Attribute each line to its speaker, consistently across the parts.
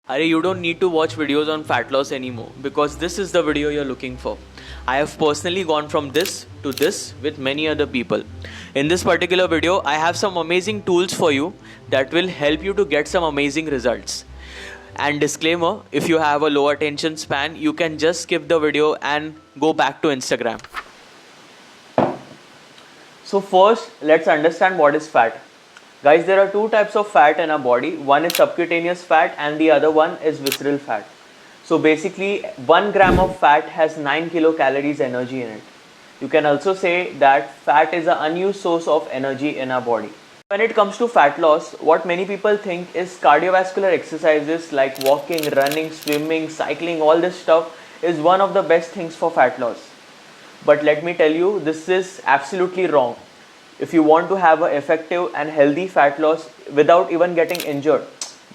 Speaker 1: Arey, you don't need to watch videos on fat loss anymore because this is the video you're looking for. I have personally gone from this to this with many other people. In this particular video, I have some amazing tools for you that will help you to get some amazing results. And disclaimer, if you have a low attention span, you can just skip the video and go back to Instagram. So first, let's understand what is fat. Guys, there are two types of fat in our body. One is subcutaneous fat and the other one is visceral fat. So basically 1 gram of fat has 9 kilocalories energy in it. You can also say that fat is an unused source of energy in our body. When it comes to fat loss, what many people think is cardiovascular exercises like walking, running, swimming, cycling, all this stuff is one of the best things for fat loss. But let me tell you, this is absolutely wrong. If you want to have an effective and healthy fat loss without even getting injured.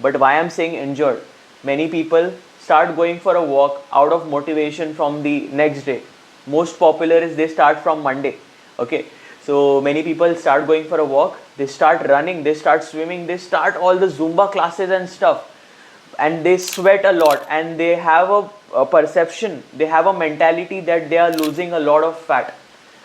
Speaker 1: But why I'm saying injured? Many people start going for a walk out of motivation from the next day. Most popular is they start from Monday. Okay, so many people start going for a walk, they start running, they start swimming, they start all the Zumba classes and stuff, and they sweat a lot, and they have a perception, they have a mentality that they are losing a lot of fat.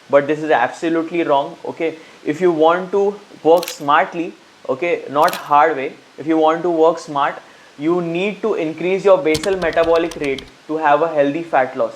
Speaker 1: But this is absolutely wrong. Okay, if you want to work smartly, okay, not hard way, if you want to work smart, you need to increase your basal metabolic rate to have a healthy fat loss.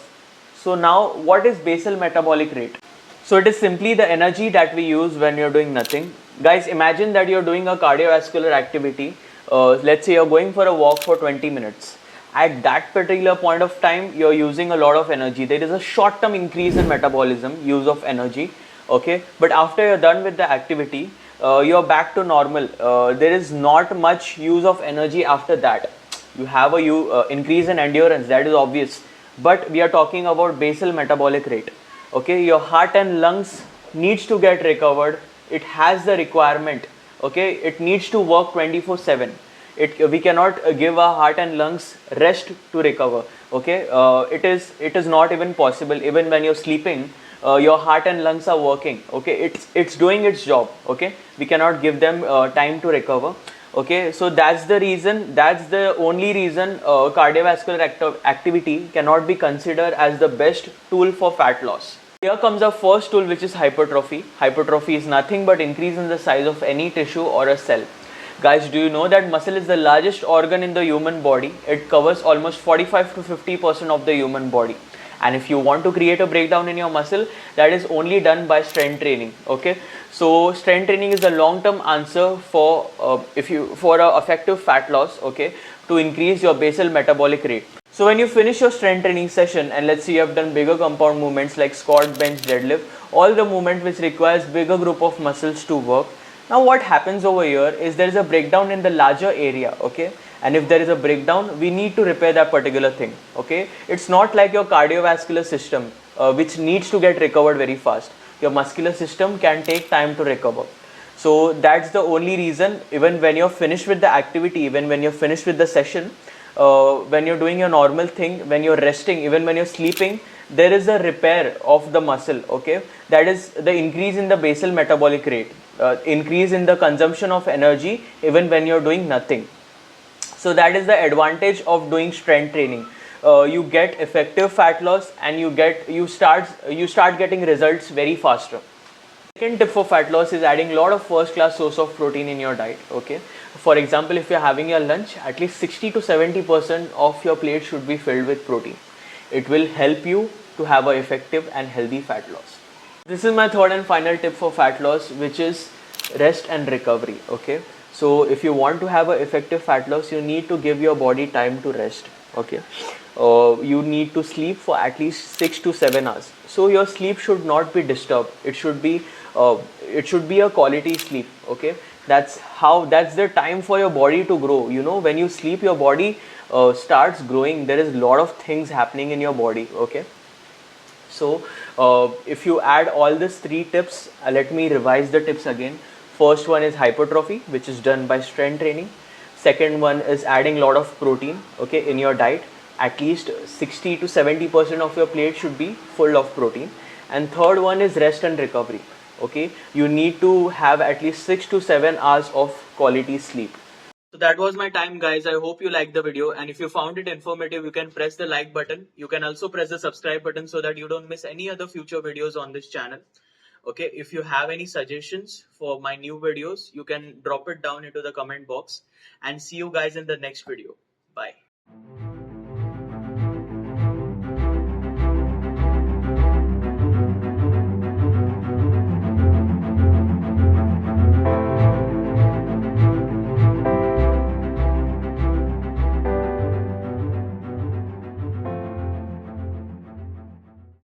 Speaker 1: So now, what is basal metabolic rate? So it is simply the energy that we use when you're doing nothing. Guys, imagine that you're doing a cardiovascular activity. Let's say you're going for a walk for 20 minutes. At that particular point of time, you're using a lot of energy. There is a short-term increase in metabolism, use of energy. Okay, but after you're done with the activity, you're back to normal. There is not much use of energy after that. You have a increase in endurance, that is obvious. But we are talking about basal metabolic rate. Okay, your heart and lungs needs to get recovered. It has the requirement. Okay, it needs to work 24/7. We cannot give our heart and lungs rest to recover. Okay, it is not even possible. Even when you're sleeping, your heart and lungs are working. Okay, it's doing its job. Okay, we cannot give them time to recover. Okay, so that's the reason, that's the only reason cardiovascular activity cannot be considered as the best tool for fat loss. Here comes our first tool, which is hypertrophy. Hypertrophy is nothing but increase in the size of any tissue or a cell. Guys, do you know that muscle is the largest organ in the human body? It covers almost 45 to 50% of the human body. And if you want to create a breakdown in your muscle, that is only done by strength training. Okay, so strength training is a long-term answer for a effective fat loss. Okay, to increase your basal metabolic rate. So when you finish your strength training session, and let's say you have done bigger compound movements like squat, bench, deadlift, all the movement which requires bigger group of muscles to work. Now what happens over here is there is a breakdown in the larger area. Okay, and if there is a breakdown, we need to repair that particular thing. Okay, it's not like your cardiovascular system which needs to get recovered very fast. Your muscular system can take time to recover. So that's the only reason, even when you're finished with the activity, even when you're finished with the session, when you're doing your normal thing, when you're resting, even when you're sleeping, there is a repair of the muscle. Okay, that is the increase in the basal metabolic rate, increase in the consumption of energy even when you're doing nothing. So that is the advantage of doing strength training. You get effective fat loss, and you start getting results very faster. Second tip for fat loss is adding a lot of first class source of protein in your diet. Okay, for example, if you're having your lunch, at least 60 to 70% of your plate should be filled with protein. It will help you to have an effective and healthy fat loss. This is my third and final tip for fat loss, which is rest and recovery. Okay, so if you want to have an effective fat loss, you need to give your body time to rest. Okay, you need to sleep for at least 6 to 7 hours. So your sleep should not be disturbed. It should be a quality sleep. Okay, that's the time for your body to grow. You know, when you sleep, your body starts growing. There is a lot of things happening in your body. Okay, so if you add all these three tips, let me revise the tips again. First one is hypertrophy, which is done by strength training. Second one is adding a lot of protein, okay, in your diet. At least 60 to 70% of your plate should be full of protein. And third one is rest and recovery. Okay, you need to have at least 6 to 7 hours of quality sleep. So that was my time, guys. I hope you liked the video, and if you found it informative, you can press the like button. You can also press the subscribe button so that you don't miss any other future videos on this channel. Okay, if you have any suggestions for my new videos, you can drop it down into the comment box, and see you guys in the next video. Bye.